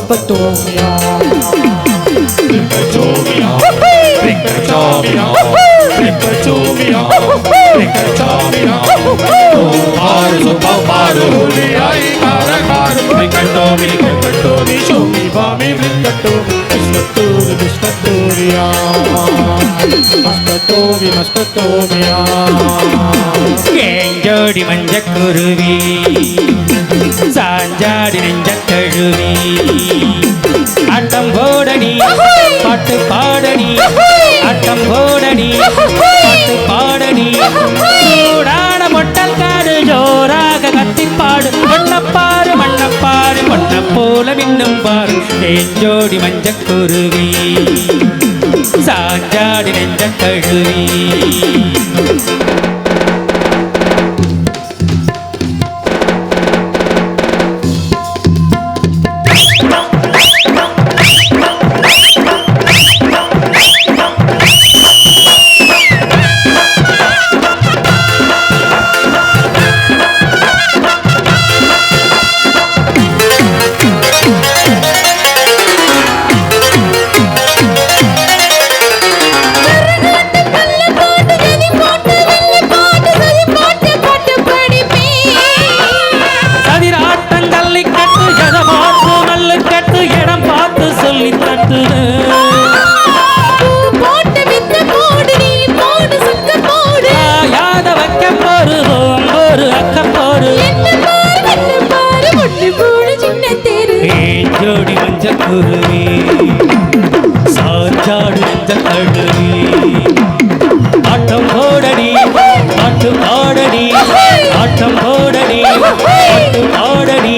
Maspatomia. Rickatomia, Rickatomia, Rickatomia, Rickatomia. Paru super paru, ai kara kara. Riccatomi, Riccatomi, show me bami Riccatomi. Maspatomia. Maspatomia, Maspatomia. ஏஞ்சோடி மஞ்சக்குருவி சாஞ்சாடி நெஞ்ச கழுவி ஆட்டம் போடடி பாட்டு பாடடி ஆட்டம் போடடி பாட்டு பாடடி சூடான பொட்டல் காடு ஜோராக கத்திப்பாடு மண்ணப்பாரு மண்ணப்பாரு பொண்ண போல மின்னும் பாரு ஏஞ்சோடி மஞ்சக்குருவி சாஞ்சாடி நெஞ்ச கழுவி ஏஞ்சோடி மஞ்சக்குருவி சாஞ்சாடு நெஞ்ச கழுவி ஆட்டம் போடடி பாட்டு பாடடி ஆட்டம் போடடி பாட்டு பாடடி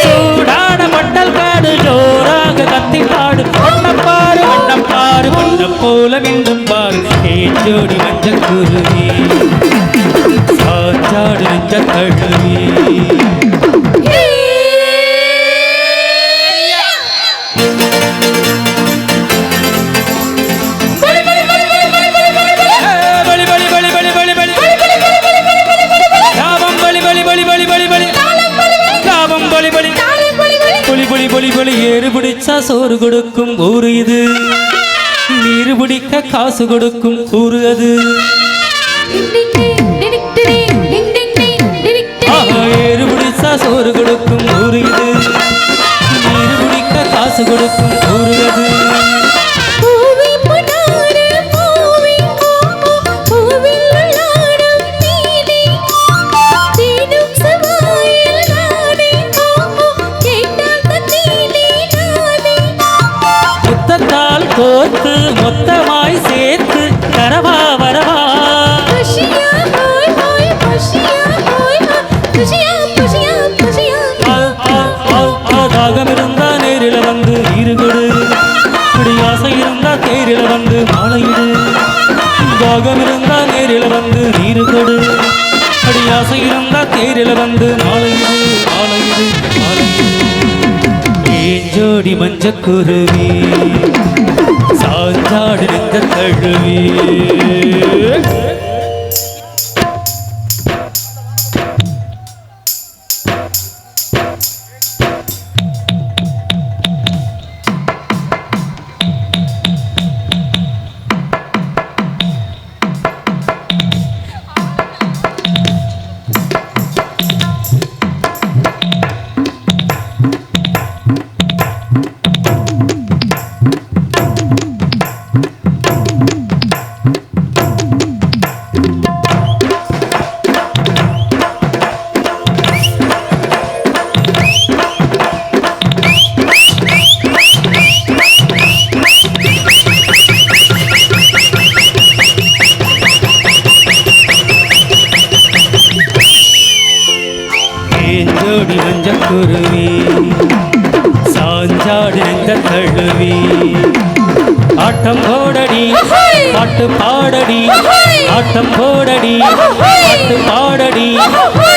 சூடான மட்டல் காடு ஜோராக கத்திப்பாடு மண்ணப்பாரு மண்ணப்பாரு மண்ண போல மின்னும் பாரு ஏஞ்சோடி மஞ்சக்குருவி சாஞ்சாடு நெஞ்ச கழுவி ஏறு பிடிச்சா சோறு கொடுக்கும் ஊரு இது நீரு பிடிக்க காசு கொடுக்கும் ஊரு அது ஏறு பிடிச்சா சோறு கொடுக்கும் ஊரு இது நீரு பிடிக்க காசு கொடுக்கும் ஊரு அது கோத்து மொத்தமாய் சேர்த்து தரவா வரவா தாகம் இருந்தா நேரில வந்து நீரு கொடு இப்படி ஆசை இருந்தா தேரில வந்து மாலையிடு தாகம் இருந்தா நேரில வந்து நீரு கொடு இப்படி ஆசை இருந்தா தேரில வந்து மாலையிடு மாலையிடு மாலையிடு ஏஞ்சோடி மஞ்சக்குருவி சாஞ்சாடு நெஞ்ச கழுவி ஏஞ்சோடி மஞ்சக்குருவி சாஞ்சாடு நெஞ்ச கழுவி ஆட்டம் போடடி பாட்டு பாடடி ஆட்டம் போடடி பாட்டு பாடடி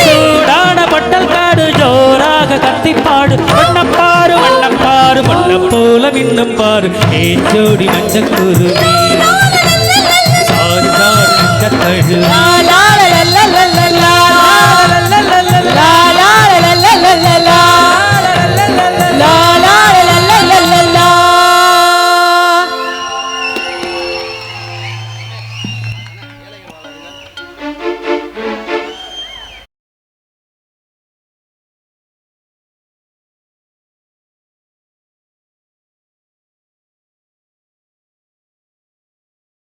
சூடான பட்டல் காடு ஜோராக கத்திப்பாடு மண்ணப்பாரு மண்ணப்பாரு மண்ண போல மின்னும் பாரு ஏஞ்சோடி மஞ்சக்குருவி